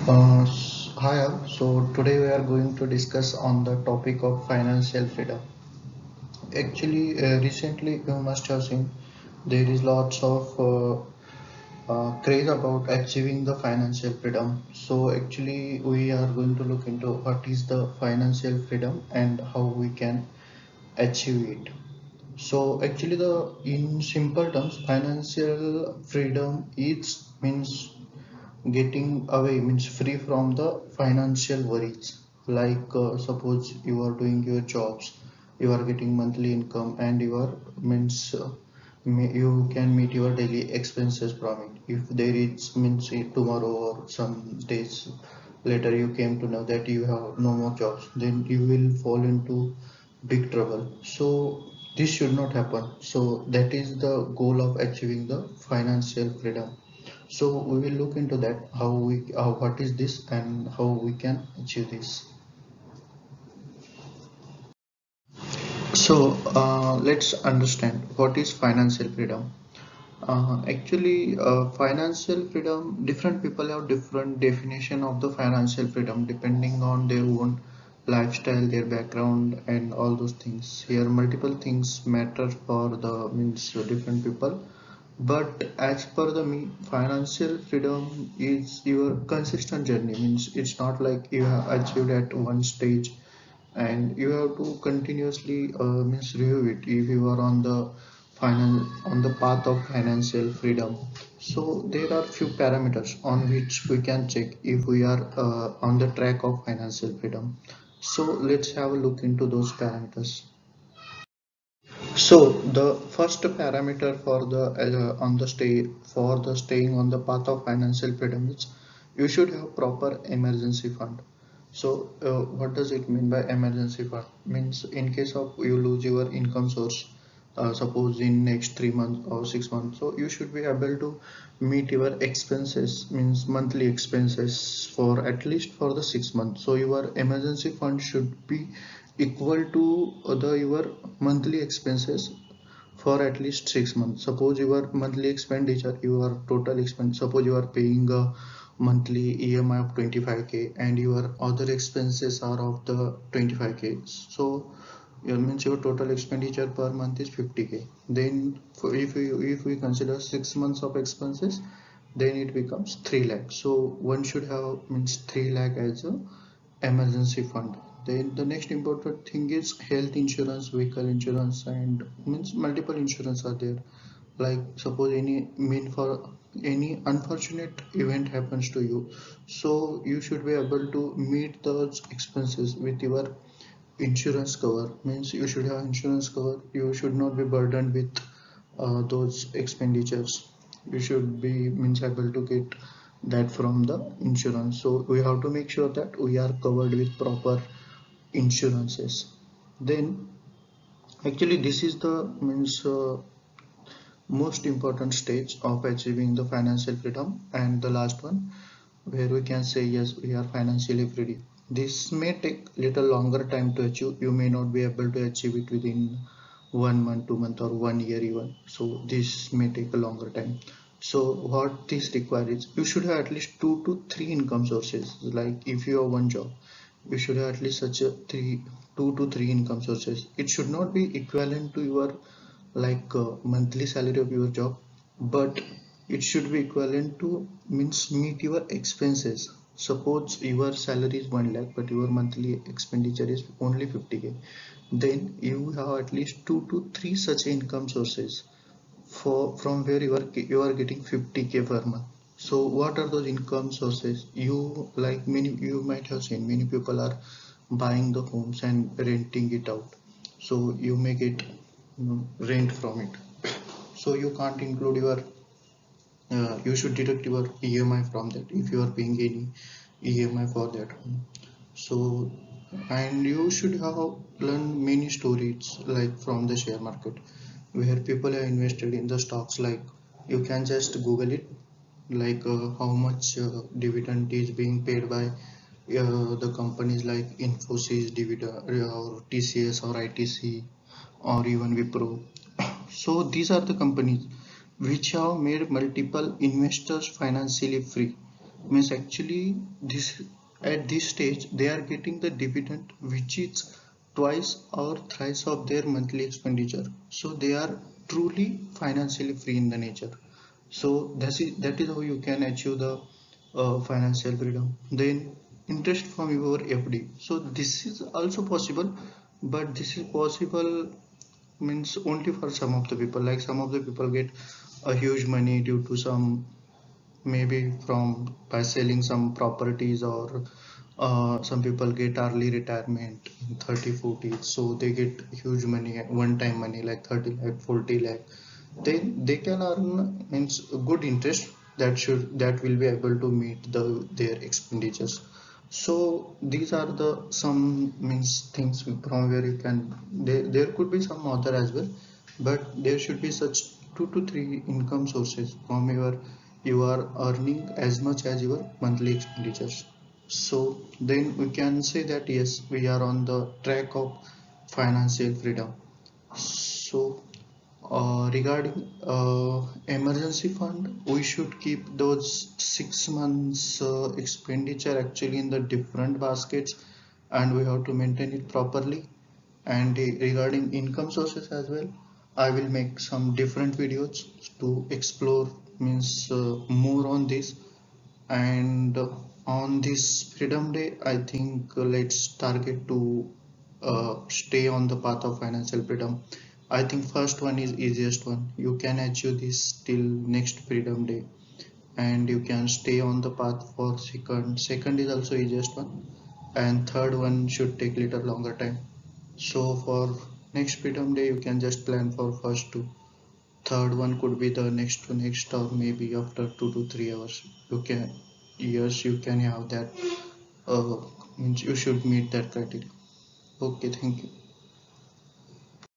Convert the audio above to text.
Hi all. So today we are going to discuss on the topic of financial freedom. Actually, recently you must have seen there is lots of craze about achieving the financial freedom. So actually we are going to look into what is the financial freedom and how we can achieve it. So actually the in simple terms, financial freedom is means getting away means free from the financial worries, like suppose you are doing your jobs, you are getting monthly income and you are means you can meet your daily expenses from it. If there is means tomorrow or some days later you came to know that you have no more jobs, then you will fall into big trouble. So this should not happen. So that is the goal of achieving the financial freedom. So we will look into that, how we what is this and how we can achieve this. So let's understand what is financial freedom. Financial freedom, different people have different definition of the financial freedom depending on their own lifestyle, their background, and all those things. Here, multiple things matter for the means different people. But as per the me, financial freedom is your consistent journey. Means it's not like you have achieved at one stage and you have to continuously means review it if you are on the on the path of financial freedom. So there are few parameters on which we can check if we are on the track of financial freedom. So let's have a look into those parameters. So the first parameter for the on the stay for the staying on the path of financial freedom is you should have proper emergency fund. So what does it mean by emergency fund? Means in case of you lose your income source, suppose in next 3 months or 6 months, so you should be able to meet your expenses, means monthly expenses for at least for the 6 months. So your emergency fund should be equal to the your monthly expenses for at least 6 months. Suppose your monthly expenditure, your total expense, suppose you are paying a monthly EMI of 25k and your other expenses are of the 25k. So it means your total expenditure per month is 50k. Then if we consider 6 months of expenses, then it becomes 3 lakh. So one should have means 3 lakh as a emergency fund. Then the next important thing is health insurance, vehicle insurance, and means multiple insurance are there. Like suppose any mean for any unfortunate event happens to you, so you should be able to meet those expenses with your insurance cover. Means you should have insurance cover. You should not be burdened with those expenditures. You should be means able to get that from the insurance. So we have to make sure that we are covered with proper insurances. Then actually this is the means most important stage of achieving the financial freedom, and the last one where we can say yes, we are financially free. This may take little longer time to achieve. You may not be able to achieve it within 1 month, 2 months, or 1 year even. So this may take a longer time. So what this requires is you should have at least 2 to 3 income sources. Like if you have one job, you should have at least such a 2 to 3 income sources. It should not be equivalent to your like monthly salary of your job, but it should be equivalent to means meet your expenses. Suppose your salary is 1 lakh but your monthly expenditure is only 50k, then you have at least 2 to 3 such income sources for from where you are getting 50k per month. So what are those income sources? You like many you might have seen many people are buying the homes and renting it out, so you may get rent from it. So you can't include your you should deduct your EMI from that if you are paying any EMI for that home. So and you should have learned many stories like from the share market where people have invested in the stocks. Like you can just google it, like how much dividend is being paid by the companies like Infosys dividend or TCS or ITC or even Wipro. So these are the companies which have made multiple investors financially free. means actually this at this stage they are getting the dividend which is twice or thrice of their monthly expenditure, so they are truly financially free in the nature. So that is how you can achieve the financial freedom. Then interest from your FD, so this is also possible, but this is possible means only for some of the people. Like some of the people get a huge money due to some, maybe from by selling some properties, or some people get early retirement in 30 40, so they get huge money, one time money like 30 lakh 40 lakh. Then they can earn means good interest that will be able to meet their expenditures. So these are the some means things from where you can, there could be some other as well, but there should be such 2 to 3 income sources from your you are earning as much as your monthly expenditures. So then we can say that yes, we are on the track of financial freedom. So regarding emergency fund, we should keep those 6 months expenditure actually in the different baskets, and we have to maintain it properly. And regarding income sources as well, I will make some different videos to explore means more on this. And on this freedom day, I think let's target to stay on the path of financial freedom. I think first one is easiest one, you can achieve this till next freedom day, and you can stay on the path for second is also easiest one, and third one should take little longer time. So for next freedom day you can just plan for first two, third one could be the next to next, or maybe after 2 to 3 hours you can, yes you can have that, uh, means you should meet that criteria. Okay, thank you.